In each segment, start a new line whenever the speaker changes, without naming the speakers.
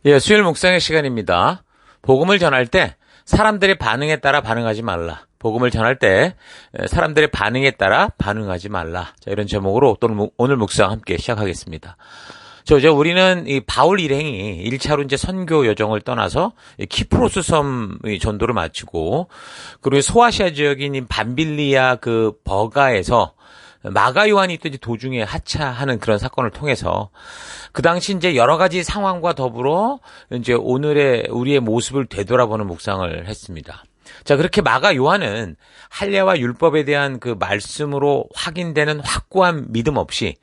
예, 수요일 묵상의 시간입니다. 복음을 전할 때 사람들의 반응에 따라 반응하지 말라. 복음을 전할 때 사람들의 반응에 따라 반응하지 말라. 자, 이런 제목으로 오늘 묵상 함께 시작하겠습니다. 우리는 이 바울 일행이 1차로 이제 선교 여정을 떠나서 키프로스 섬의 전도를 마치고, 그리고 소아시아 지역인 밤빌리아 그 버가에서 마가 요한이 또 이제 도중에 하차하는 그런 사건을 통해서 그 당시 이제 여러 가지 상황과 더불어 이제 오늘의 우리의 모습을 되돌아보는 묵상을 했습니다. 자, 그렇게 마가 요한은 할례와 율법에 대한 그 말씀으로 확인되는 확고한 믿음 없이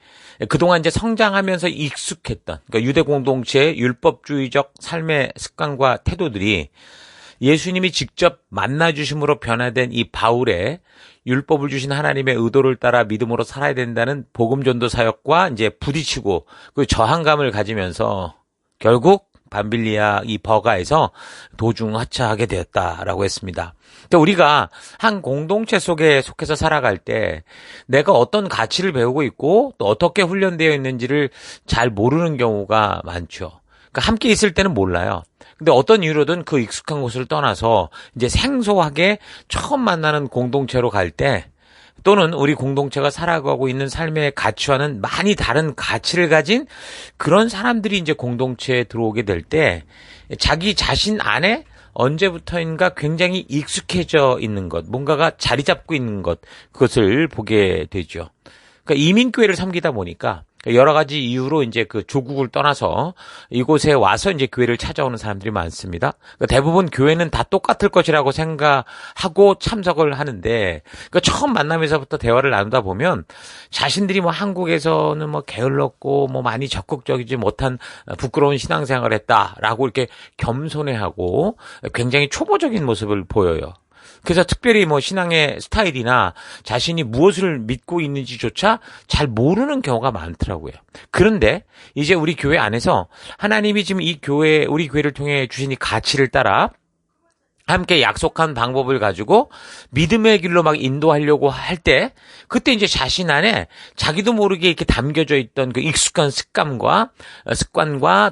그동안 이제 성장하면서 익숙했던, 그러니까 유대 공동체의 율법주의적 삶의 습관과 태도들이 예수님이 직접 만나주심으로 변화된 이 바울의 율법을 주신 하나님의 의도를 따라 믿음으로 살아야 된다는 복음전도 사역과 이제 부딪히고 그 저항감을 가지면서 결국 밤빌리아 이 버가에서 도중 하차하게 되었다라고 했습니다. 그러니까 우리가 한 공동체 속에 속해서 살아갈 때 내가 어떤 가치를 배우고 있고 또 어떻게 훈련되어 있는지를 잘 모르는 경우가 많죠. 그러니까 함께 있을 때는 몰라요. 근데 어떤 이유로든 그 익숙한 곳을 떠나서 이제 생소하게 처음 만나는 공동체로 갈 때, 또는 우리 공동체가 살아가고 있는 삶의 가치와는 많이 다른 가치를 가진 그런 사람들이 이제 공동체에 들어오게 될 때 자기 자신 안에 언제부터인가 굉장히 익숙해져 있는 것, 뭔가가 자리 잡고 있는 것, 그것을 보게 되죠. 그러니까 이민교회를 섬기다 보니까 여러 가지 이유로 이제 그 조국을 떠나서 이곳에 와서 이제 교회를 찾아오는 사람들이 많습니다. 그러니까 대부분 교회는 다 똑같을 것이라고 생각하고 참석을 하는데, 그러니까 처음 만나면서부터 대화를 나누다 보면 자신들이 뭐 한국에서는 뭐 게을렀고 뭐 많이 적극적이지 못한 부끄러운 신앙생활을 했다라고 이렇게 겸손해하고 굉장히 초보적인 모습을 보여요. 그래서 특별히 뭐 신앙의 스타일이나 자신이 무엇을 믿고 있는지조차 잘 모르는 경우가 많더라고요. 그런데 이제 우리 교회 안에서 하나님이 지금 우리 교회를 통해 주신 이 가치를 따라 함께 약속한 방법을 가지고 믿음의 길로 막 인도하려고 할 때, 그때 이제 자신 안에 자기도 모르게 이렇게 담겨져 있던 그 익숙한 습관과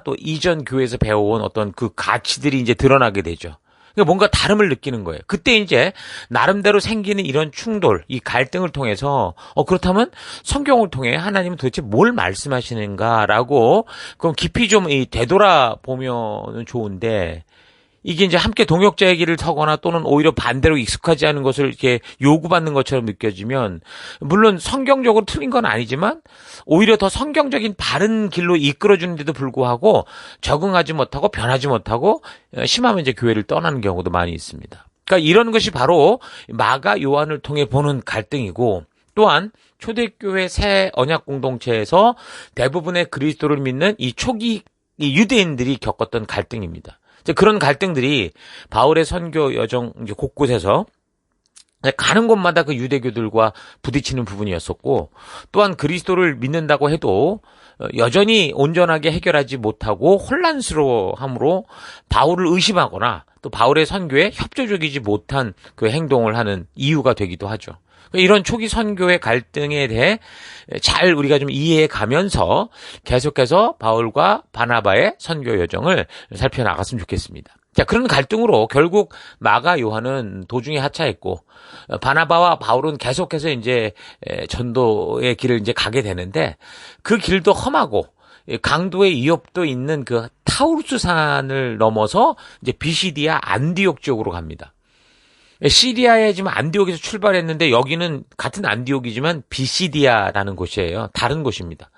또 이전 교회에서 배워온 어떤 그 가치들이 이제 드러나게 되죠. 그러니까 뭔가 다름을 느끼는 거예요. 그때 이제 나름대로 생기는 이런 충돌, 이 갈등을 통해서 그렇다면 성경을 통해 하나님은 도대체 뭘 말씀하시는가라고 그럼 깊이 좀 되돌아보면 좋은데, 이게 이제 함께 동역자의 길을 서거나 또는 오히려 반대로 익숙하지 않은 것을 이렇게 요구받는 것처럼 느껴지면, 물론 성경적으로 틀린 건 아니지만 오히려 더 성경적인 바른 길로 이끌어주는데도 불구하고 적응하지 못하고 변하지 못하고 심하면 이제 교회를 떠나는 경우도 많이 있습니다. 그러니까 이런 것이 바로 마가 요한을 통해 보는 갈등이고, 또한 초대교회 새 언약 공동체에서 대부분의 그리스도를 믿는 이 초기 유대인들이 겪었던 갈등입니다. 그런 갈등들이 바울의 선교 여정 이제 곳곳에서 가는 곳마다 그 유대교들과 부딪히는 부분이었었고, 또한 그리스도를 믿는다고 해도 여전히 온전하게 해결하지 못하고 혼란스러워함으로 바울을 의심하거나 또 바울의 선교에 협조적이지 못한 그 행동을 하는 이유가 되기도 하죠. 이런 초기 선교의 갈등에 대해 잘 우리가 좀 이해해 가면서 계속해서 바울과 바나바의 선교 여정을 살펴나갔으면 좋겠습니다. 자, 그런 갈등으로 결국 마가 요한은 도중에 하차했고, 바나바와 바울은 계속해서 이제 전도의 길을 이제 가게 되는데, 그 길도 험하고 강도의 위협도 있는 그 타우루스 산을 넘어서 이제 비시디아 안디옥 지역으로 갑니다. 시리아에 지금 안디옥에서 출발했는데 여기는 같은 안디옥이지만 비시디아라는 곳이에요. 다른 곳입니다.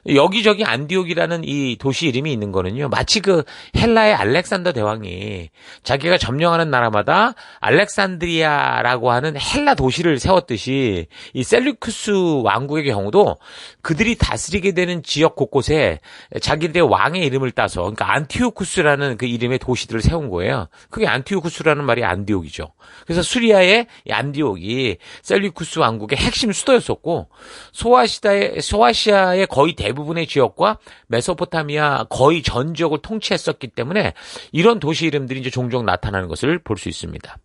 여기저기 안디옥이라는 이 도시 이름이 있는 거는요, 마치 그 헬라의 알렉산더 대왕이 자기가 점령하는 나라마다 알렉산드리아라고 하는 헬라 도시를 세웠듯이 이 셀루쿠스 왕국의 경우도 그들이 다스리게 되는 지역 곳곳에 자기들의 왕의 이름을 따서, 그러니까 안티오쿠스라는 그 이름의 도시들을 세운 거예요. 그게 안티오쿠스라는 말이 안디옥이죠. 그래서 수리아의 안디옥이 셀루쿠스 왕국의 핵심 수도였었고, 소아시아의 거의 대부분의 지역과 메소포타미아 거의 전 지역을 통치했었기 때문에 이런 도시 이름들이 이제 종종 나타나는 것을 볼 수 있습니다.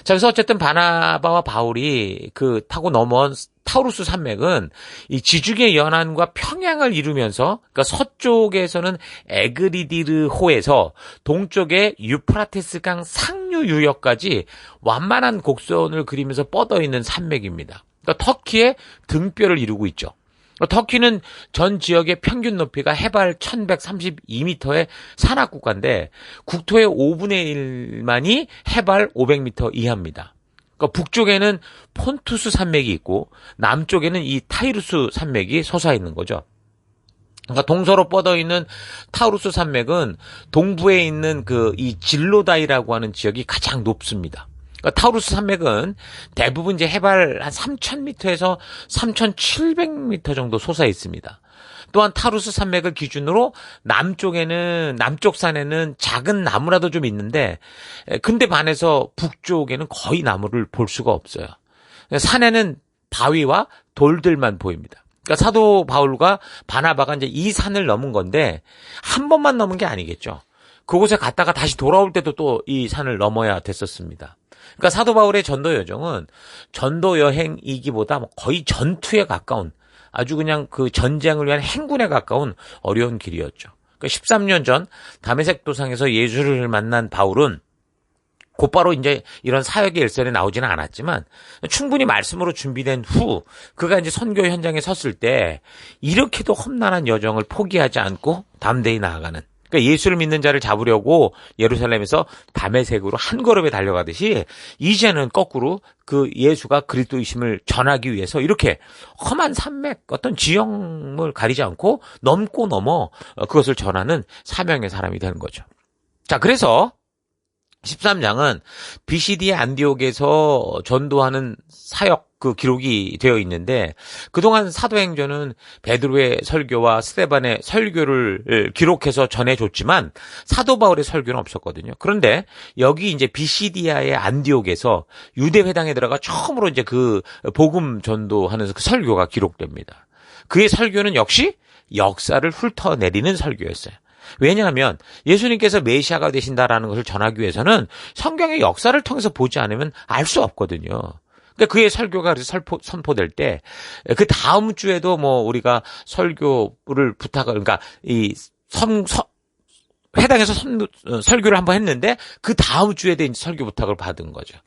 자, 그래서 어쨌든 바나바와 바울이 그 타고 넘어온 타우루스 산맥은 이 지중해 연안과 평양을 이루면서, 그러니까 서쪽에서는 에그리디르호에서 동쪽의 유프라테스강 상류 유역까지 완만한 곡선을 그리면서 뻗어 있는 산맥입니다. 그러니까 터키의 등뼈를 이루고 있죠. 터키는 전 지역의 평균 높이가 해발 1132m의 산악국가인데 국토의 5분의 1만이 해발 500m 이하입니다. 그러니까 북쪽에는 폰투스 산맥이 있고 남쪽에는 이 타이루스 산맥이 솟아 있는 거죠. 그러니까 동서로 뻗어 있는 타우루스 산맥은 동부에 있는 이 진로다이라고 하는 지역이 가장 높습니다. 그러니까 타우루스 산맥은 대부분 이제 해발 한 3,000m에서 3,700m 정도 솟아 있습니다. 또한 타우루스 산맥을 기준으로 남쪽 산에는 작은 나무라도 좀 있는데, 근데 반해서 북쪽에는 거의 나무를 볼 수가 없어요. 산에는 바위와 돌들만 보입니다. 그러니까 사도 바울과 바나바가 이제 이 산을 넘은 건데 한 번만 넘은 게 아니겠죠. 그곳에 갔다가 다시 돌아올 때도 또 이 산을 넘어야 됐었습니다. 그러니까 사도 바울의 전도 여정은 전도 여행이기보다 거의 전투에 가까운, 아주 그냥 그 전쟁을 위한 행군에 가까운 어려운 길이었죠. 그러니까 13년 전 다메섹 도상에서 예수를 만난 바울은 곧바로 이제 이런 사역의 일선에 나오지는 않았지만 충분히 말씀으로 준비된 후 그가 이제 선교 현장에 섰을 때 이렇게도 험난한 여정을 포기하지 않고 담대히 나아가는, 그러니까 예수를 믿는 자를 잡으려고 예루살렘에서 다메섹으로 한 걸음에 달려가듯이 이제는 거꾸로 그 예수가 그리스도이심을 전하기 위해서 이렇게 험한 산맥, 어떤 지형을 가리지 않고 넘고 넘어 그것을 전하는 사명의 사람이 되는 거죠. 자, 그래서 13장은 비시디의 안디옥에서 전도하는 사역 그 기록이 되어 있는데, 그동안 사도행전은 베드로의 설교와 스데반의 설교를 기록해서 전해줬지만 사도 바울의 설교는 없었거든요. 그런데 여기 이제 비시디아의 안디옥에서 유대회당에 들어가 처음으로 이제 그 복음 전도하는 그 설교가 기록됩니다. 그의 설교는 역시 역사를 훑어내리는 설교였어요. 왜냐하면 예수님께서 메시아가 되신다라는 것을 전하기 위해서는 성경의 역사를 통해서 보지 않으면 알 수 없거든요. 그러니까 그의 설교가 선포될 때 그 다음 주에도 우리가 설교를 그러니까 이 회당에서 설교를 한번 했는데 그 다음 주에도 이제 설교 부탁을 받은 거죠.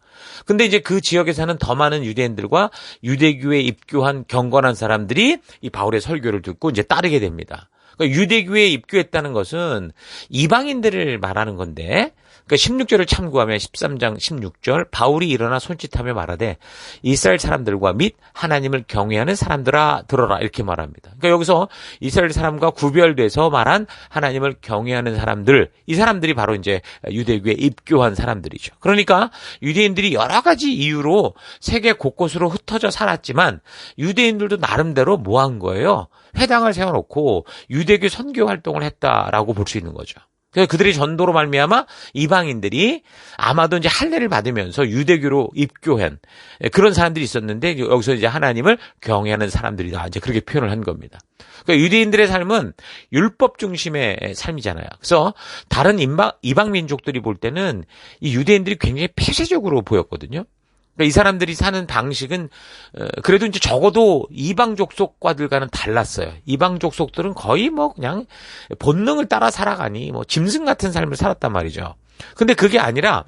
근데 이제 그 지역에 사는 더 많은 유대인들과 유대교에 입교한 경건한 사람들이 이 바울의 설교를 듣고 이제 따르게 됩니다. 그러니까 유대교에 입교했다는 것은 이방인들을 말하는 건데, 그러니까 16절을 참고하면 13장 16절 바울이 일어나 손짓하며 말하되 이스라엘 사람들과 및 하나님을 경외하는 사람들아 들어라, 이렇게 말합니다. 그러니까 여기서 이스라엘 사람과 구별돼서 말한 하나님을 경외하는 사람들, 이 사람들이 바로 이제 유대교에 입교한 사람들이죠. 그러니까 유대인들이 여러 가지 이유로 세계 곳곳으로 흩어져 살았지만 유대인들도 나름대로 뭐 한 거예요? 회당을 세워놓고 유대교 선교 활동을 했다라고 볼 수 있는 거죠. 그래서 그들의 전도로 말미암아 이방인들이 아마도 이제 할례를 받으면서 유대교로 입교한 그런 사람들이 있었는데, 여기서 이제 하나님을 경외하는 사람들이다, 이제 그렇게 표현을 한 겁니다. 그러니까 유대인들의 삶은 율법 중심의 삶이잖아요. 그래서 다른 이방 민족들이 볼 때는 이 유대인들이 굉장히 폐쇄적으로 보였거든요. 그러니까 이 사람들이 사는 방식은 그래도 이제 적어도 이방 족속과들과는 달랐어요. 이방 족속들은 거의 그냥 본능을 따라 살아가니 짐승 같은 삶을 살았단 말이죠. 근데 그게 아니라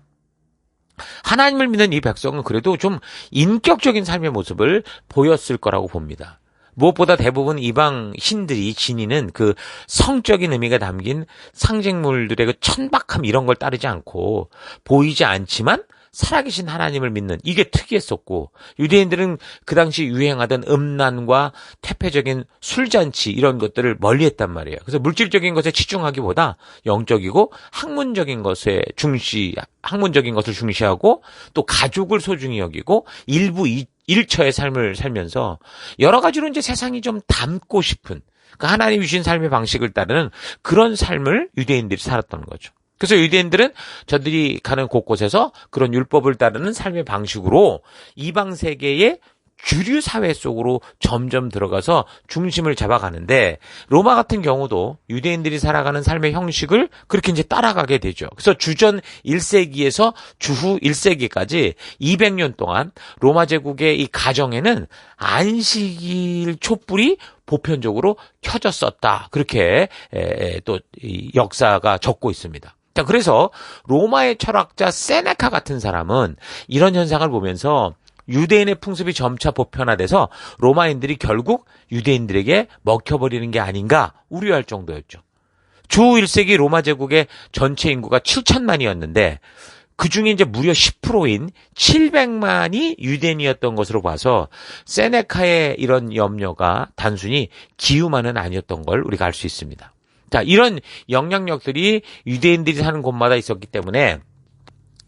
하나님을 믿는 이 백성은 그래도 좀 인격적인 삶의 모습을 보였을 거라고 봅니다. 무엇보다 대부분 이방 신들이 지니는 그 성적인 의미가 담긴 상징물들의 그 천박함, 이런 걸 따르지 않고 보이지 않지만 살아계신 하나님을 믿는, 이게 특이했었고, 유대인들은 그 당시 유행하던 음란과 태폐적인 술잔치, 이런 것들을 멀리했단 말이에요. 그래서 물질적인 것에 치중하기보다 영적이고 학문적인 것을 중시하고 또 가족을 소중히 여기고 일처의 삶을 살면서 여러 가지로 이제 세상이 좀 닮고 싶은, 그러니까 하나님이 주신 삶의 방식을 따르는 그런 삶을 유대인들이 살았던 거죠. 그래서 유대인들은 저들이 가는 곳곳에서 그런 율법을 따르는 삶의 방식으로 이방 세계에 주류 사회 속으로 점점 들어가서 중심을 잡아가는데 로마 같은 경우도 유대인들이 살아가는 삶의 형식을 그렇게 이제 따라가게 되죠. 그래서 주전 1세기에서 주후 1세기까지 200년 동안 로마 제국의 이 가정에는 안식일 촛불이 보편적으로 켜졌었다. 그렇게 또 이 역사가 적고 있습니다. 자, 그래서 로마의 철학자 세네카 같은 사람은 이런 현상을 보면서 유대인의 풍습이 점차 보편화돼서 로마인들이 결국 유대인들에게 먹혀버리는 게 아닌가 우려할 정도였죠. 주 1세기 로마 제국의 전체 인구가 7천만이었는데 그중에 이제 무려 10%인 700만이 유대인이었던 것으로 봐서 세네카의 이런 염려가 단순히 기후만은 아니었던 걸 우리가 알 수 있습니다. 자, 이런 영향력들이 유대인들이 사는 곳마다 있었기 때문에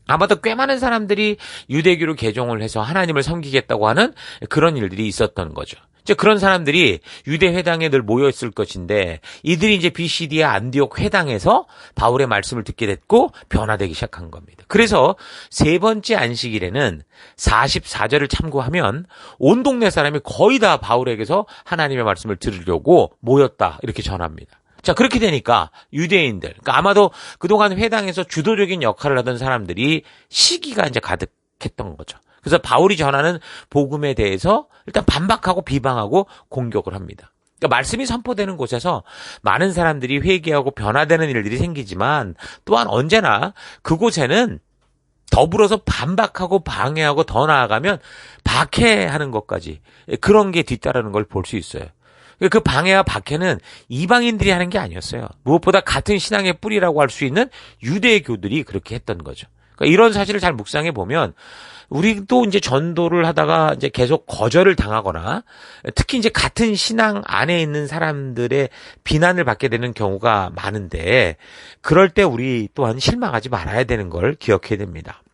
아마도 꽤 많은 사람들이 유대교로 개종을 해서 하나님을 섬기겠다고 하는 그런 일들이 있었던 거죠. 이제 그런 사람들이 유대 회당에 늘 모여 있을 것인데 이들이 이제 BCD의 안디옥 회당에서 바울의 말씀을 듣게 됐고 변화되기 시작한 겁니다. 그래서 세 번째 안식일에는 44절을 참고하면 온 동네 사람이 거의 다 바울에게서 하나님의 말씀을 들으려고 모였다 이렇게 전합니다. 자, 그렇게 되니까 유대인들, 그러니까 아마도 그동안 회당에서 주도적인 역할을 하던 사람들이 시기가 이제 가득했던 거죠. 그래서 바울이 전하는 복음에 대해서 일단 반박하고 비방하고 공격을 합니다. 그러니까 말씀이 선포되는 곳에서 많은 사람들이 회개하고 변화되는 일들이 생기지만 또한 언제나 그곳에는 더불어서 반박하고 방해하고 더 나아가면 박해하는 것까지 그런 게 뒤따르는 걸 볼 수 있어요. 그 방해와 박해는 이방인들이 하는 게 아니었어요. 무엇보다 같은 신앙의 뿌리라고 할 수 있는 유대교들이 그렇게 했던 거죠. 그러니까 이런 사실을 잘 묵상해 보면 우리도 이제 전도를 하다가 이제 계속 거절을 당하거나 특히 이제 같은 신앙 안에 있는 사람들의 비난을 받게 되는 경우가 많은데 그럴 때 우리 또한 실망하지 말아야 되는 걸 기억해야 됩니다.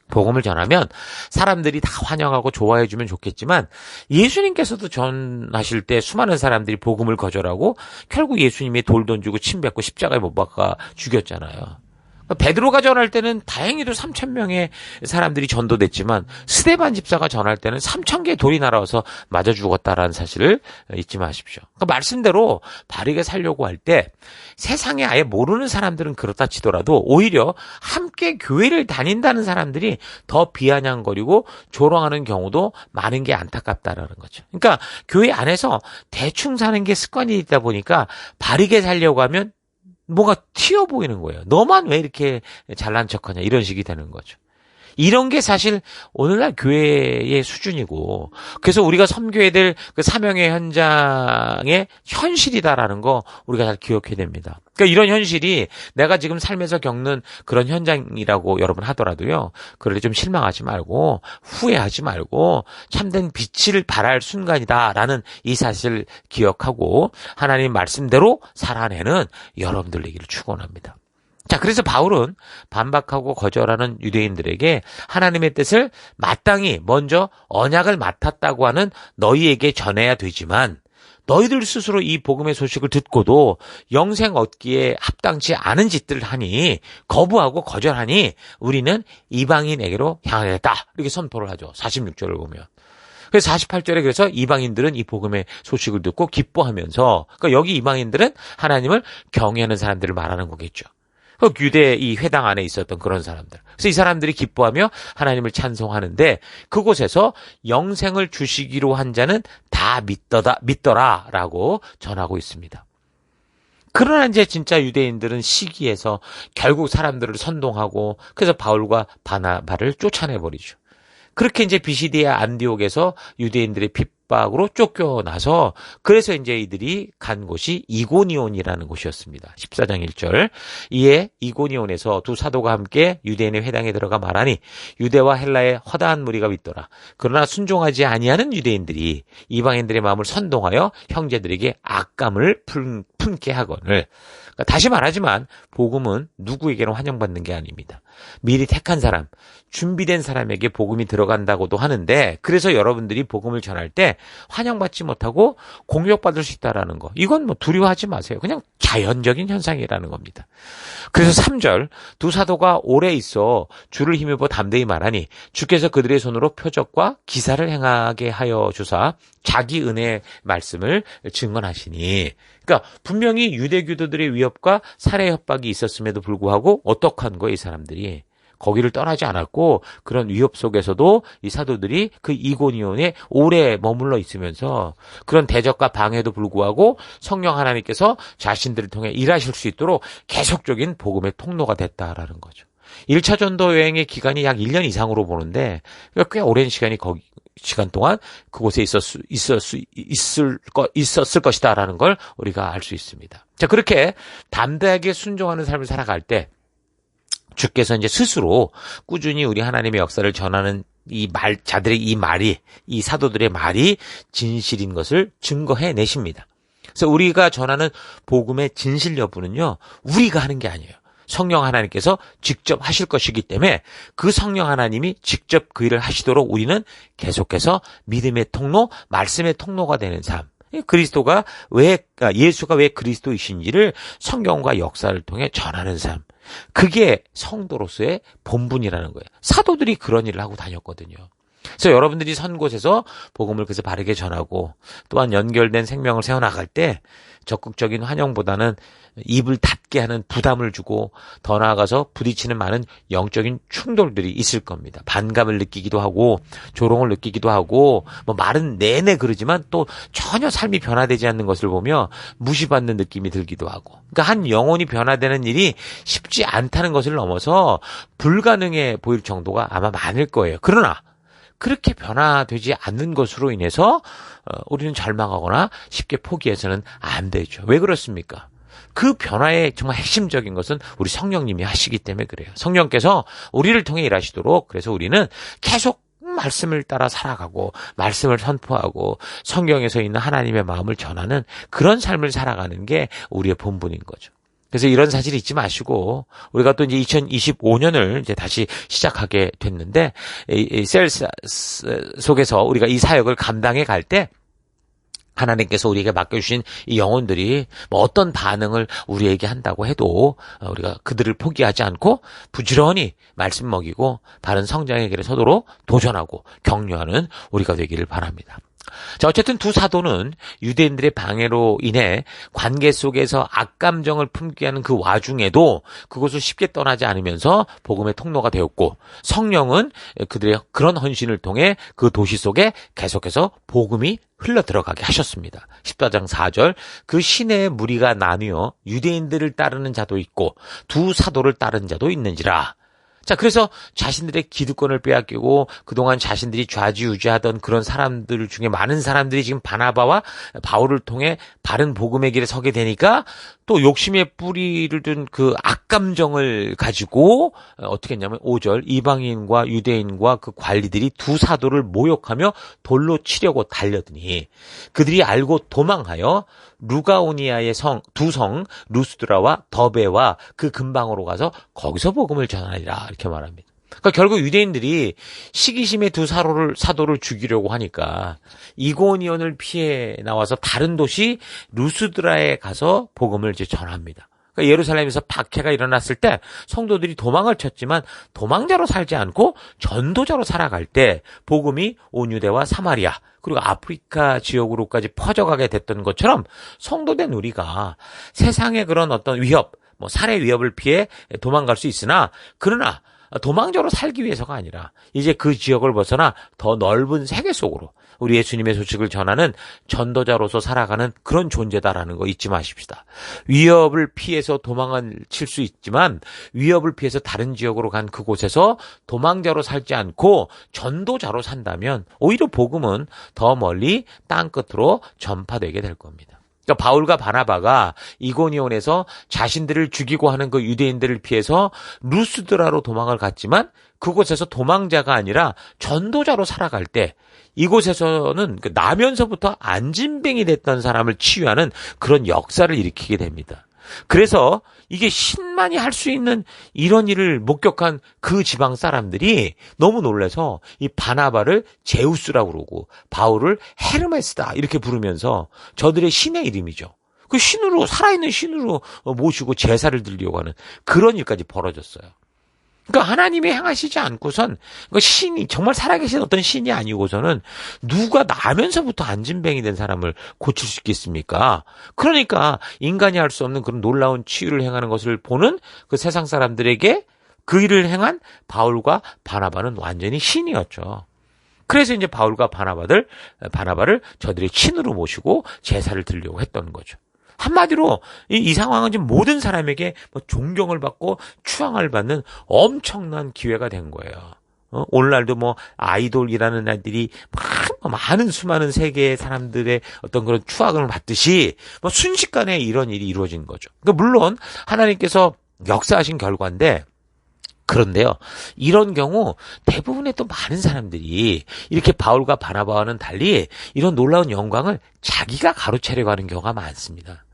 복음을 전하면 사람들이 다 환영하고 좋아해 주면 좋겠지만 예수님께서도 전하실 때 수많은 사람들이 복음을 거절하고 결국 예수님이 돌 던지고 침 뱉고 십자가에 못 박아 죽였잖아요. 베드로가 전할 때는 다행히도 3,000명의 사람들이 전도됐지만 스데반 집사가 전할 때는 3,000개의 돌이 날아와서 맞아 죽었다라는 사실을 잊지 마십시오. 그러니까 말씀대로 바르게 살려고 할 때 세상에 아예 모르는 사람들은 그렇다 치더라도 오히려 함께 교회를 다닌다는 사람들이 더 비아냥거리고 조롱하는 경우도 많은 게 안타깝다라는 거죠. 그러니까 교회 안에서 대충 사는 게 습관이 있다 보니까 바르게 살려고 하면 뭐가 튀어 보이는 거예요. 너만 왜 이렇게 잘난 척하냐 이런 식이 되는 거죠. 이런 게 사실 오늘날 교회의 수준이고 그래서 우리가 섬겨야 될 그 사명의 현장의 현실이다라는 거 우리가 잘 기억해야 됩니다. 그러니까 이런 현실이 내가 지금 삶에서 겪는 그런 현장이라고 여러분 하더라도요. 그럴 때 좀 실망하지 말고 후회하지 말고 참된 빛을 발할 순간이다라는 이 사실을 기억하고 하나님 말씀대로 살아내는 여러분들 되기를 축원합니다. 자, 그래서 바울은 반박하고 거절하는 유대인들에게 하나님의 뜻을 마땅히 먼저 언약을 맡았다고 하는 너희에게 전해야 되지만 너희들 스스로 이 복음의 소식을 듣고도 영생 얻기에 합당치 않은 짓들을 하니 거부하고 거절하니 우리는 이방인에게로 향하겠다. 이렇게 선포를 하죠. 46절을 보면. 그래서 48절에 그래서 이방인들은 이 복음의 소식을 듣고 기뻐하면서 그러니까 여기 이방인들은 하나님을 경외하는 사람들을 말하는 거겠죠. 유대 이 회당 안에 있었던 그런 사람들. 그래서 이 사람들이 기뻐하며 하나님을 찬송하는데 그곳에서 영생을 주시기로 한 자는 다 믿더라라고 전하고 있습니다. 그러나 이제 진짜 유대인들은 시기에서 결국 사람들을 선동하고 그래서 바울과 바나바를 쫓아내버리죠. 그렇게 이제 BCD의 안디옥에서 유대인들의 핍박으로 쫓겨나서 그래서 이제 이들이 간 곳이 이고니온이라는 곳이었습니다. 14장 1절. 이에 이고니온에서 두 사도가 함께 유대인의 회당에 들어가 말하니 유대와 헬라의 허다한 무리가 믿더라. 그러나 순종하지 아니하는 유대인들이 이방인들의 마음을 선동하여 형제들에게 악감을 품게 하거늘. 그러니까 다시 말하지만 복음은 누구에게나 환영받는 게 아닙니다. 미리 택한 사람, 준비된 사람에게 복음이 들어간다고도 하는데, 그래서 여러분들이 복음을 전할 때 환영받지 못하고 공격받을 수 있다라는 거, 이건 뭐 두려워하지 마세요. 그냥 자연적인 현상이라는 겁니다. 그래서 3절, 두 사도가 오래 있어 주를 힘입어 담대히 말하니 주께서 그들의 손으로 표적과 기사를 행하게 하여 주사 자기 은혜의 말씀을 증언하시니. 그러니까 분명히 유대교도들의 위협과 살해 협박이 있었음에도 불구하고 어떡한 거예요, 이 사람들이. 거기를 떠나지 않았고 그런 위협 속에서도 이 사도들이 그 이고니온에 오래 머물러 있으면서 그런 대적과 방해도 불구하고 성령 하나님께서 자신들을 통해 일하실 수 있도록 계속적인 복음의 통로가 됐다라는 거죠. 1차 전도 여행의 기간이 약 1년 이상으로 보는데 꽤 오랜 시간 동안 그곳에 있었을 것이다라는 걸 우리가 알 수 있습니다. 자, 그렇게 담대하게 순종하는 삶을 살아갈 때 주께서 이제 스스로 꾸준히 우리 하나님의 역사를 전하는 이 사도들의 말이 진실인 것을 증거해 내십니다. 그래서 우리가 전하는 복음의 진실 여부는요, 우리가 하는 게 아니에요. 성령 하나님께서 직접 하실 것이기 때문에 그 성령 하나님이 직접 그 일을 하시도록 우리는 계속해서 믿음의 통로, 말씀의 통로가 되는 삶. 예수가 왜 그리스도이신지를 성경과 역사를 통해 전하는 삶. 그게 성도로서의 본분이라는 거예요. 사도들이 그런 일을 하고 다녔거든요. 그래서 여러분들이 선 곳에서 복음을 그래서 바르게 전하고 또한 연결된 생명을 세워나갈 때 적극적인 환영보다는 입을 닫게 하는 부담을 주고 더 나아가서 부딪히는 많은 영적인 충돌들이 있을 겁니다. 반감을 느끼기도 하고 조롱을 느끼기도 하고 뭐 말은 내내 그러지만 또 전혀 삶이 변화되지 않는 것을 보며 무시받는 느낌이 들기도 하고, 그러니까 한 영혼이 변화되는 일이 쉽지 않다는 것을 넘어서 불가능해 보일 정도가 아마 많을 거예요. 그러나 그렇게 변화되지 않는 것으로 인해서 우리는 절망하거나 쉽게 포기해서는 안 되죠. 왜 그렇습니까? 그 변화의 정말 핵심적인 것은 우리 성령님이 하시기 때문에 그래요. 성령께서 우리를 통해 일하시도록, 그래서 우리는 계속 말씀을 따라 살아가고 말씀을 선포하고 성경에서 있는 하나님의 마음을 전하는 그런 삶을 살아가는 게 우리의 본분인 거죠. 그래서 이런 사실 잊지 마시고, 우리가 또 이제 2025년을 이제 다시 시작하게 됐는데, 이 셀스 속에서 우리가 이 사역을 감당해 갈 때, 하나님께서 우리에게 맡겨주신 이 영혼들이 뭐 어떤 반응을 우리에게 한다고 해도 우리가 그들을 포기하지 않고 부지런히 말씀 먹이고 바른 성장의 길에 서도록 도전하고 격려하는 우리가 되기를 바랍니다. 자, 어쨌든 두 사도는 유대인들의 방해로 인해 관계 속에서 악감정을 품게 하는 그 와중에도 그곳을 쉽게 떠나지 않으면서 복음의 통로가 되었고, 성령은 그들의 그런 헌신을 통해 그 도시 속에 계속해서 복음이 흘러 들어가게 하셨습니다. 14장 4절, 그 시내의 무리가 나뉘어 유대인들을 따르는 자도 있고 두 사도를 따르는 자도 있는지라. 자, 그래서 자신들의 기득권을 빼앗기고 그동안 자신들이 좌지우지하던 그런 사람들 중에 많은 사람들이 지금 바나바와 바울을 통해 바른 복음의 길에 서게 되니까 또 욕심의 뿌리를 둔 그 악감정을 가지고 어떻게 했냐면 5절, 이방인과 유대인과 그 관리들이 두 사도를 모욕하며 돌로 치려고 달려드니 그들이 알고 도망하여 루가오니아의 두 성 루스드라와 더베와 그 근방으로 가서 거기서 복음을 전하리라, 이렇게 말합니다. 그러니까 결국 유대인들이 시기심에 두 사도를 죽이려고 하니까 이고니온을 피해 나와서 다른 도시 루스드라에 가서 복음을 이제 전합니다. 그러니까 예루살렘에서 박해가 일어났을 때 성도들이 도망을 쳤지만 도망자로 살지 않고 전도자로 살아갈 때 복음이 온 유대와 사마리아 그리고 아프리카 지역으로까지 퍼져가게 됐던 것처럼 성도된 우리가 세상의 그런 어떤 위협, 뭐 살해 위협을 피해 도망갈 수 있으나, 그러나 도망자로 살기 위해서가 아니라 이제 그 지역을 벗어나 더 넓은 세계 속으로 우리 예수님의 소식을 전하는 전도자로서 살아가는 그런 존재다라는 거 잊지 마십시다. 위협을 피해서 도망을 칠 수 있지만 위협을 피해서 다른 지역으로 간 그곳에서 도망자로 살지 않고 전도자로 산다면 오히려 복음은 더 멀리 땅끝으로 전파되게 될 겁니다. 그러니까 바울과 바나바가 이고니온에서 자신들을 죽이고 하는 그 유대인들을 피해서 루스드라로 도망을 갔지만 그곳에서 도망자가 아니라 전도자로 살아갈 때 이곳에서는 나면서부터 안진뱅이 됐던 사람을 치유하는 그런 역사를 일으키게 됩니다. 그래서 이게 신만이 할 수 있는 이런 일을 목격한 그 지방 사람들이 너무 놀라서 이 바나바를 제우스라고 그러고 바울을 헤르메스다 이렇게 부르면서 저들의 신의 이름이죠. 그 신으로, 살아있는 신으로 모시고 제사를 드리려고 하는 그런 일까지 벌어졌어요. 그러니까 하나님이 행하시지 않고선 그 신이 정말 살아계신 어떤 신이 아니고서는 누가 나면서부터 안진뱅이 된 사람을 고칠 수 있겠습니까? 그러니까 인간이 할 수 없는 그런 놀라운 치유를 행하는 것을 보는 그 세상 사람들에게 그 일을 행한 바울과 바나바는 완전히 신이었죠. 그래서 이제 바울과 바나바를 저들의 신으로 모시고 제사를 드리려고 했던 거죠. 한마디로 이 상황은 지금 모든 사람에게 존경을 받고 추앙을 받는 엄청난 기회가 된 거예요. 오늘날도 아이돌이라는 애들이 많은 수많은 세계의 사람들의 어떤 그런 추앙을 받듯이 순식간에 이런 일이 이루어진 거죠. 그러니까 물론 하나님께서 역사하신 결과인데, 그런데요, 이런 경우 대부분의 또 많은 사람들이 이렇게 바울과 바나바와는 달리 이런 놀라운 영광을 자기가 가로채려고 하는 경우가 많습니다.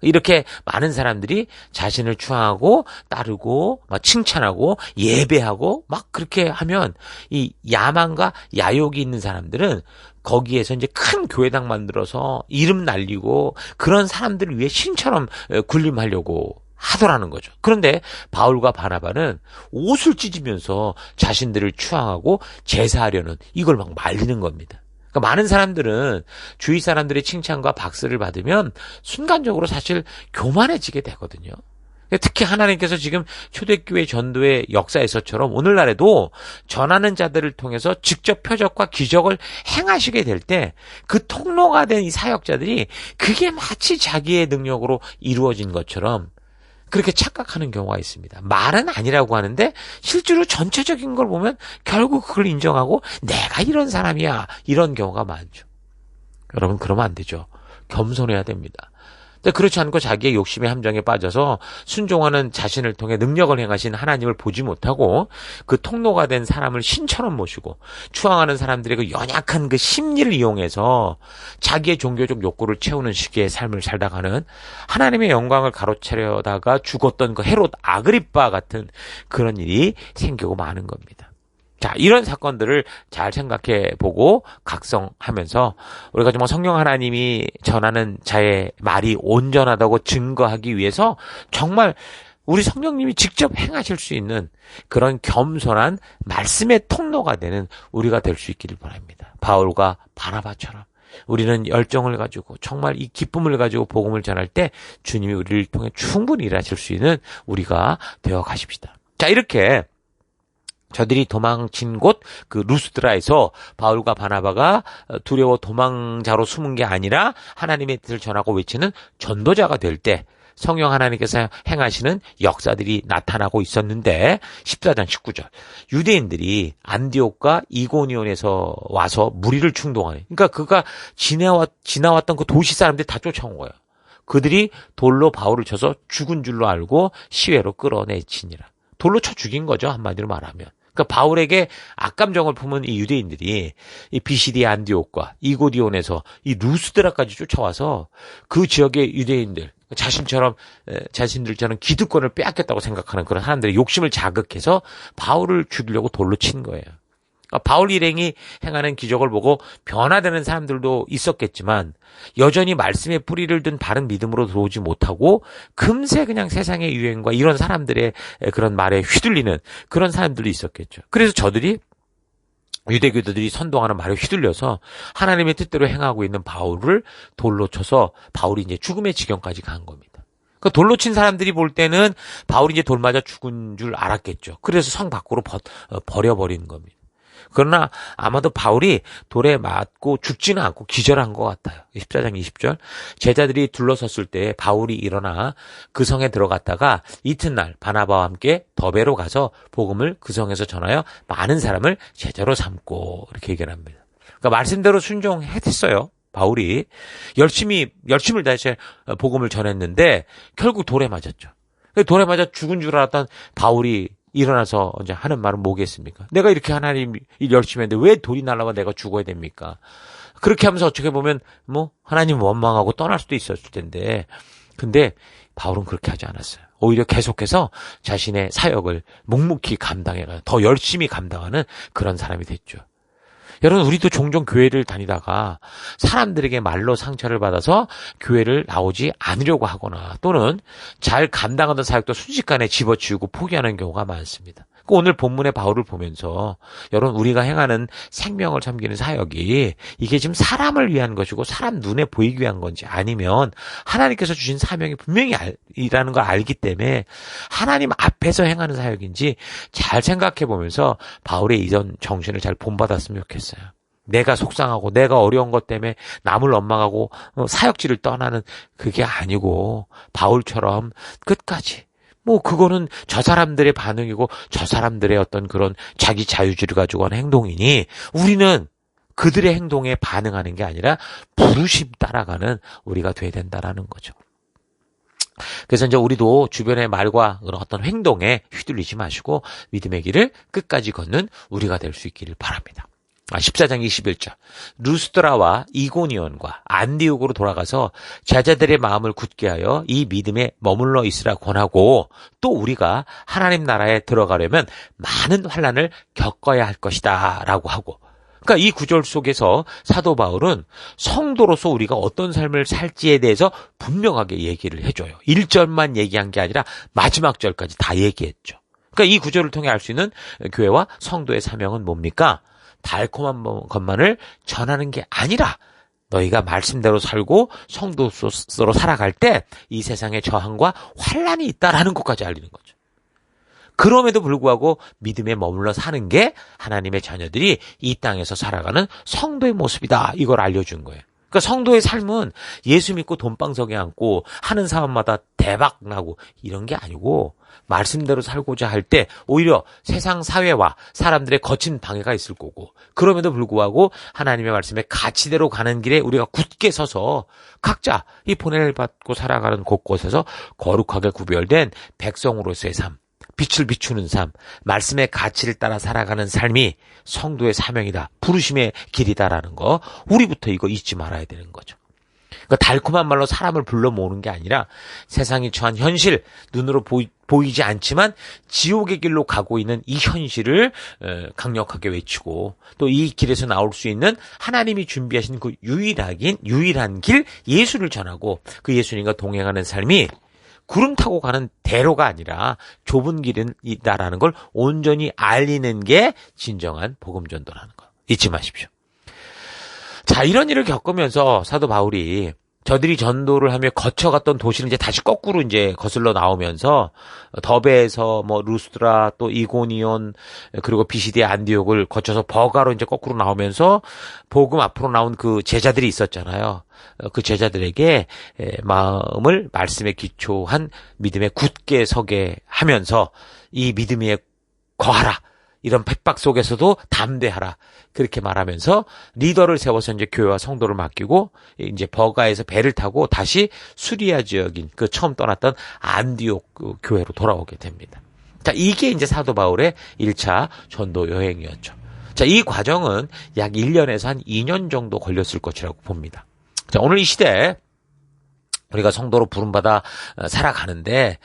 이렇게 많은 사람들이 자신을 추앙하고 따르고 막 칭찬하고 예배하고 막 그렇게 하면 이 야망과 야욕이 있는 사람들은 거기에서 이제 큰 교회당 만들어서 이름 날리고 그런 사람들을 위해 신처럼 군림하려고 하더라는 거죠. 그런데 바울과 바나바는 옷을 찢으면서 자신들을 추앙하고 제사하려는 이걸 막 말리는 겁니다. 그러니까 많은 사람들은 주위 사람들의 칭찬과 박수를 받으면 순간적으로 사실 교만해지게 되거든요. 특히 하나님께서 지금 초대교회 전도의 역사에서처럼 오늘날에도 전하는 자들을 통해서 직접 표적과 기적을 행하시게 될 때 그 통로가 된 이 사역자들이 그게 마치 자기의 능력으로 이루어진 것처럼 그렇게 착각하는 경우가 있습니다. 말은 아니라고 하는데 실제로 전체적인 걸 보면 결국 그걸 인정하고 내가 이런 사람이야, 이런 경우가 많죠. 여러분, 그러면 안 되죠. 겸손해야 됩니다. 근데 그렇지 않고 자기의 욕심의 함정에 빠져서 순종하는 자신을 통해 능력을 행하신 하나님을 보지 못하고 그 통로가 된 사람을 신처럼 모시고 추앙하는 사람들의 그 연약한 그 심리를 이용해서 자기의 종교적 욕구를 채우는 식의 삶을 살다가는 하나님의 영광을 가로채려다가 죽었던 그 헤롯 아그리빠 같은 그런 일이 생기고 마는 겁니다. 자, 이런 사건들을 잘 생각해 보고 각성하면서 우리가 정말 성령 하나님이 전하는 자의 말이 온전하다고 증거하기 위해서 정말 우리 성령님이 직접 행하실 수 있는 그런 겸손한 말씀의 통로가 되는 우리가 될 수 있기를 바랍니다. 바울과 바나바처럼 우리는 열정을 가지고 정말 이 기쁨을 가지고 복음을 전할 때 주님이 우리를 통해 충분히 일하실 수 있는 우리가 되어 가십시다. 자, 이렇게 저들이 도망친 곳 그 루스드라에서 바울과 바나바가 두려워 도망자로 숨은 게 아니라 하나님의 뜻을 전하고 외치는 전도자가 될 때 성령 하나님께서 행하시는 역사들이 나타나고 있었는데 14장 19절 유대인들이 안디옥과 이고니온에서 와서 무리를 충동하네. 그러니까 그가 지나왔던 그 도시 사람들이 다 쫓아온 거예요. 그들이 돌로 바울을 쳐서 죽은 줄로 알고 시외로 끌어내치니라. 돌로 쳐 죽인 거죠, 한마디로 말하면. 그러니까 바울에게 악감정을 품은 이 유대인들이 이 비시디 안디옥과 이고디온에서 이 루스드라까지 쫓아와서 그 지역의 유대인들, 자신들처럼 기득권을 빼앗겼다고 생각하는 그런 사람들의 욕심을 자극해서 바울을 죽이려고 돌로 친 거예요. 그러니까 바울 일행이 행하는 기적을 보고 변화되는 사람들도 있었겠지만 여전히 말씀의 뿌리를 둔 바른 믿음으로 들어오지 못하고 금세 그냥 세상의 유행과 이런 사람들의 그런 말에 휘둘리는 그런 사람들도 있었겠죠. 그래서 저들이 유대교도들이 선동하는 말에 휘둘려서 하나님의 뜻대로 행하고 있는 바울을 돌로 쳐서 바울이 이제 죽음의 지경까지 간 겁니다. 그 돌로 친 사람들이 볼 때는 바울이 이제 돌 맞아 죽은 줄 알았겠죠. 그래서 성 밖으로 버려버린 겁니다. 그러나 아마도 바울이 돌에 맞고 죽지는 않고 기절한 것 같아요. 14장 20절 제자들이 둘러섰을 때 바울이 일어나 그 성에 들어갔다가 이튿날 바나바와 함께 더베로 가서 복음을 그 성에서 전하여 많은 사람을 제자로 삼고 이렇게 얘기를 합니다. 그러니까 말씀대로 순종했어요. 바울이 열심을 다해서 복음을 전했는데 결국 돌에 맞았죠. 돌에 맞아 죽은 줄 알았던 바울이 일어나서 이제 하는 말은 뭐겠습니까? 내가 이렇게 하나님 일 열심히 했는데 왜 돌이 날아와 내가 죽어야 됩니까? 그렇게 하면서 어떻게 보면 하나님 원망하고 떠날 수도 있었을 텐데 근데 바울은 그렇게 하지 않았어요. 오히려 계속해서 자신의 사역을 묵묵히 감당해가는, 더 열심히 감당하는 그런 사람이 됐죠. 여러분, 우리도 종종 교회를 다니다가 사람들에게 말로 상처를 받아서 교회를 나오지 않으려고 하거나 또는 잘 감당하던 사역도 순식간에 집어치우고 포기하는 경우가 많습니다. 오늘 본문의 바울을 보면서 여러분, 우리가 행하는 생명을 섬기는 사역이 이게 지금 사람을 위한 것이고 사람 눈에 보이기 위한 건지 아니면 하나님께서 주신 사명이 분명히 이라는 걸 알기 때문에 하나님 앞에서 행하는 사역인지 잘 생각해 보면서 바울의 이전 정신을 잘 본받았으면 좋겠어요. 내가 속상하고 내가 어려운 것 때문에 남을 원망하고 사역지를 떠나는 그게 아니고 바울처럼 끝까지 그거는 저 사람들의 반응이고 저 사람들의 어떤 그런 자기 자유주의를 가지고 하는 행동이니 우리는 그들의 행동에 반응하는 게 아니라 부르심 따라가는 우리가 돼야 된다라는 거죠. 그래서 이제 우리도 주변의 말과 그런 어떤 행동에 휘둘리지 마시고 믿음의 길을 끝까지 걷는 우리가 될 수 있기를 바랍니다. 14장 21절. 루스드라와 이고니온과 안디옥으로 돌아가서 제자들의 마음을 굳게 하여 이 믿음에 머물러 있으라 권하고 또 우리가 하나님 나라에 들어가려면 많은 환난을 겪어야 할 것이다 라고 하고, 그러니까 이 구절 속에서 사도 바울은 성도로서 우리가 어떤 삶을 살지에 대해서 분명하게 얘기를 해줘요. 1절만 얘기한 게 아니라 마지막 절까지 다 얘기했죠. 그러니까 이 구절을 통해 알 수 있는 교회와 성도의 사명은 뭡니까? 달콤한 것만을 전하는 게 아니라 너희가 말씀대로 살고 성도로서 살아갈 때 이 세상에 저항과 환난이 있다라는 것까지 알리는 거죠. 그럼에도 불구하고 믿음에 머물러 사는 게 하나님의 자녀들이 이 땅에서 살아가는 성도의 모습이다. 이걸 알려준 거예요. 그러니까 성도의 삶은 예수 믿고 돈방석에 앉고 하는 사람마다 대박 나고 이런 게 아니고 말씀대로 살고자 할 때 오히려 세상 사회와 사람들의 거친 방해가 있을 거고, 그럼에도 불구하고 하나님의 말씀에 가치대로 가는 길에 우리가 굳게 서서 각자 이 보냄을 받고 살아가는 곳곳에서 거룩하게 구별된 백성으로서의 삶, 빛을 비추는 삶, 말씀의 가치를 따라 살아가는 삶이 성도의 사명이다, 부르심의 길이다라는 거, 우리부터 이거 잊지 말아야 되는 거죠. 그러니까 달콤한 말로 사람을 불러 모으는 게 아니라 세상이 처한 현실, 눈으로 보이지 않지만 지옥의 길로 가고 있는 이 현실을 강력하게 외치고 또 이 길에서 나올 수 있는 하나님이 준비하신 그 유일한 길 예수를 전하고 그 예수님과 동행하는 삶이 구름 타고 가는 대로가 아니라 좁은 길이다라는 걸 온전히 알리는 게 진정한 복음 전도라는 거 잊지 마십시오. 자, 이런 일을 겪으면서 사도 바울이 저들이 전도를 하며 거쳐갔던 도시를 이제 다시 거꾸로 이제 거슬러 나오면서 더베에서 루스드라 또 이고니온 그리고 비시디의 안디옥을 거쳐서 버가로 이제 거꾸로 나오면서 복음 앞으로 나온 그 제자들이 있었잖아요. 그 제자들에게 마음을 말씀에 기초한 믿음에 굳게 서게 하면서 이 믿음 위에 거하라. 이런 핍박 속에서도 담대하라. 그렇게 말하면서 리더를 세워서 이제 교회와 성도를 맡기고 이제 버가에서 배를 타고 다시 수리아 지역인 그 처음 떠났던 안디옥 교회로 돌아오게 됩니다. 자, 이게 이제 사도 바울의 1차 전도 여행이었죠. 자, 이 과정은 약 1년에서 한 2년 정도 걸렸을 것이라고 봅니다. 자, 오늘 이 시대에 우리가 성도로 부름받아 살아가는데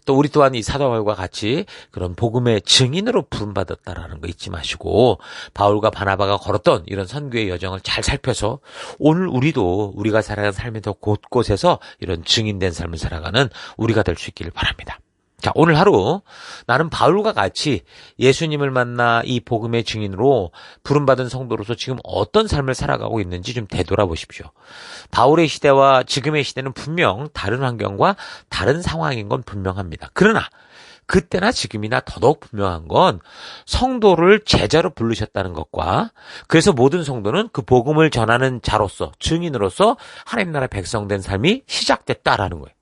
또 우리 또한 이 사도 바울과 같이 그런 복음의 증인으로 부름받았다라는 거 잊지 마시고 바울과 바나바가 걸었던 이런 선교의 여정을 잘 살펴서 오늘 우리도 우리가 살아가는 삶의 더 곳곳에서 이런 증인된 삶을 살아가는 우리가 될 수 있기를 바랍니다. 자, 오늘 하루 나는 바울과 같이 예수님을 만나 이 복음의 증인으로 부름받은 성도로서 지금 어떤 삶을 살아가고 있는지 좀 되돌아보십시오. 바울의 시대와 지금의 시대는 분명 다른 환경과 다른 상황인 건 분명합니다. 그러나 그때나 지금이나 더더욱 분명한 건 성도를 제자로 부르셨다는 것과 그래서 모든 성도는 그 복음을 전하는 자로서 증인으로서 하나님 나라 백성된 삶이 시작됐다라는 거예요.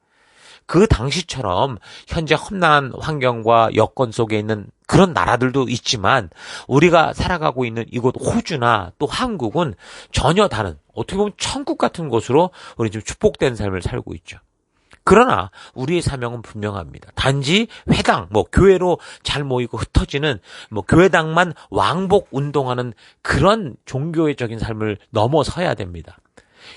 그 당시처럼 현재 험난한 환경과 여건 속에 있는 그런 나라들도 있지만 우리가 살아가고 있는 이곳 호주나 또 한국은 전혀 다른 어떻게 보면 천국 같은 곳으로 우리 지금 축복된 삶을 살고 있죠. 그러나 우리의 사명은 분명합니다. 단지 회당, 교회로 잘 모이고 흩어지는 교회당만 왕복 운동하는 그런 종교적인 삶을 넘어서야 됩니다.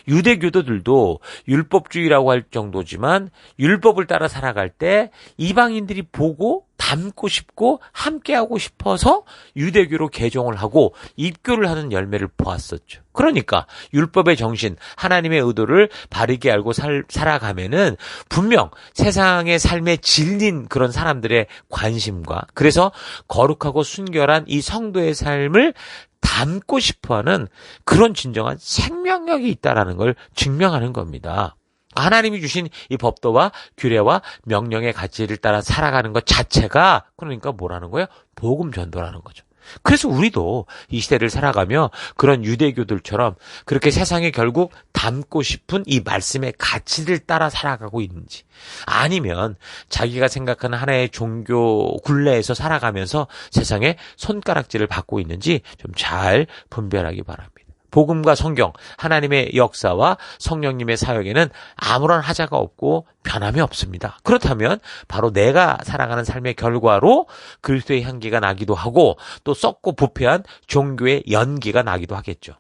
유대교도들도 율법주의라고 할 정도지만 율법을 따라 살아갈 때 이방인들이 보고 닮고 싶고 함께하고 싶어서 유대교로 개종을 하고 입교를 하는 열매를 보았었죠. 그러니까 율법의 정신, 하나님의 의도를 바르게 알고 살아가면은 분명 세상의 삶에 질린 그런 사람들의 관심과 그래서 거룩하고 순결한 이 성도의 삶을 담고 싶어하는 그런 진정한 생명력이 있다라는 걸 증명하는 겁니다. 하나님이 주신 이 법도와 규례와 명령의 가치를 따라 살아가는 것 자체가 그러니까 뭐라는 거예요? 복음 전도라는 거죠. 그래서 우리도 이 시대를 살아가며 그런 유대교들처럼 그렇게 세상에 결국 담고 싶은 이 말씀의 가치를 따라 살아가고 있는지 아니면 자기가 생각하는 하나의 종교 굴레에서 살아가면서 세상에 손가락질을 받고 있는지 좀 잘 분별하기 바랍니다. 복음과 성경, 하나님의 역사와 성령님의 사역에는 아무런 하자가 없고 변함이 없습니다. 그렇다면 바로 내가 살아가는 삶의 결과로 그리스도의 향기가 나기도 하고 또 썩고 부패한 종교의 연기가 나기도 하겠죠.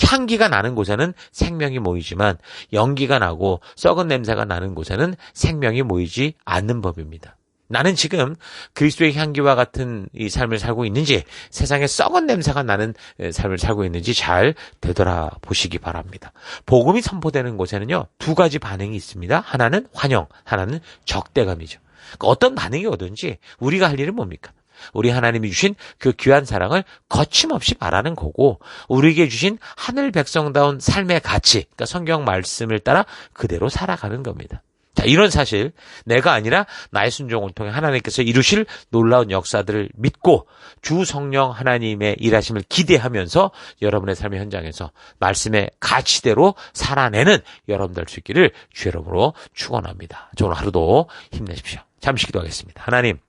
향기가 나는 곳에는 생명이 모이지만 연기가 나고 썩은 냄새가 나는 곳에는 생명이 모이지 않는 법입니다. 나는 지금 그리스도의 향기와 같은 이 삶을 살고 있는지 세상에 썩은 냄새가 나는 삶을 살고 있는지 잘 되돌아보시기 바랍니다. 복음이 선포되는 곳에는요 2가지 반응이 있습니다. 하나는 환영, 하나는 적대감이죠. 그러니까 어떤 반응이 오든지 우리가 할 일은 뭡니까? 우리 하나님이 주신 그 귀한 사랑을 거침없이 말하는 거고 우리에게 주신 하늘 백성다운 삶의 가치, 그러니까 성경 말씀을 따라 그대로 살아가는 겁니다. 자, 이런 사실, 내가 아니라 나의 순종을 통해 하나님께서 이루실 놀라운 역사들을 믿고 주 성령 하나님의 일하심을 기대하면서 여러분의 삶의 현장에서 말씀의 가치대로 살아내는 여러분 될 수 있기를 주 이름으로 축원합니다. 오늘 하루도 힘내십시오. 잠시 기도하겠습니다. 하나님,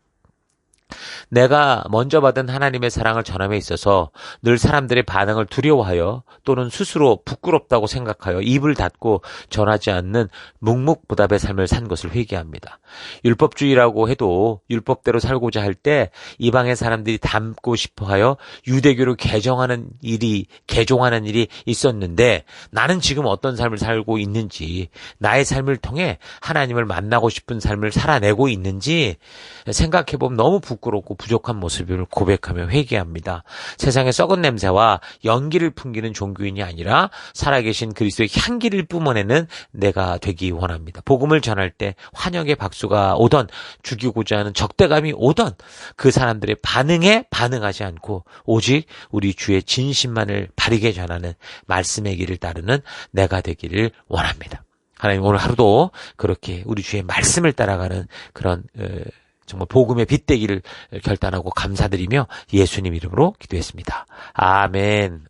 내가 먼저 받은 하나님의 사랑을 전함에 있어서 늘 사람들의 반응을 두려워하여 또는 스스로 부끄럽다고 생각하여 입을 닫고 전하지 않는 묵묵부답의 삶을 산 것을 회개합니다. 율법주의라고 해도 율법대로 살고자 할 때 이방의 사람들이 닮고 싶어하여 유대교로 개종하는 일이 있었는데 나는 지금 어떤 삶을 살고 있는지 나의 삶을 통해 하나님을 만나고 싶은 삶을 살아내고 있는지 생각해보면 너무 부끄럽고 부족한 모습을 고백하며 회개합니다. 세상의 썩은 냄새와 연기를 풍기는 종교인이 아니라 살아계신 그리스도의 향기를 뿜어내는 내가 되기 원합니다. 복음을 전할 때 환영의 박수가 오던 죽이고자 하는 적대감이 오던 그 사람들의 반응에 반응하지 않고 오직 우리 주의 진심만을 바르게 전하는 말씀의 길을 따르는 내가 되기를 원합니다. 하나님 오늘 하루도 그렇게 우리 주의 말씀을 따라가는 그런 정말 복음의 빛되기를 결단하고 감사드리며 예수님 이름으로 기도했습니다. 아멘.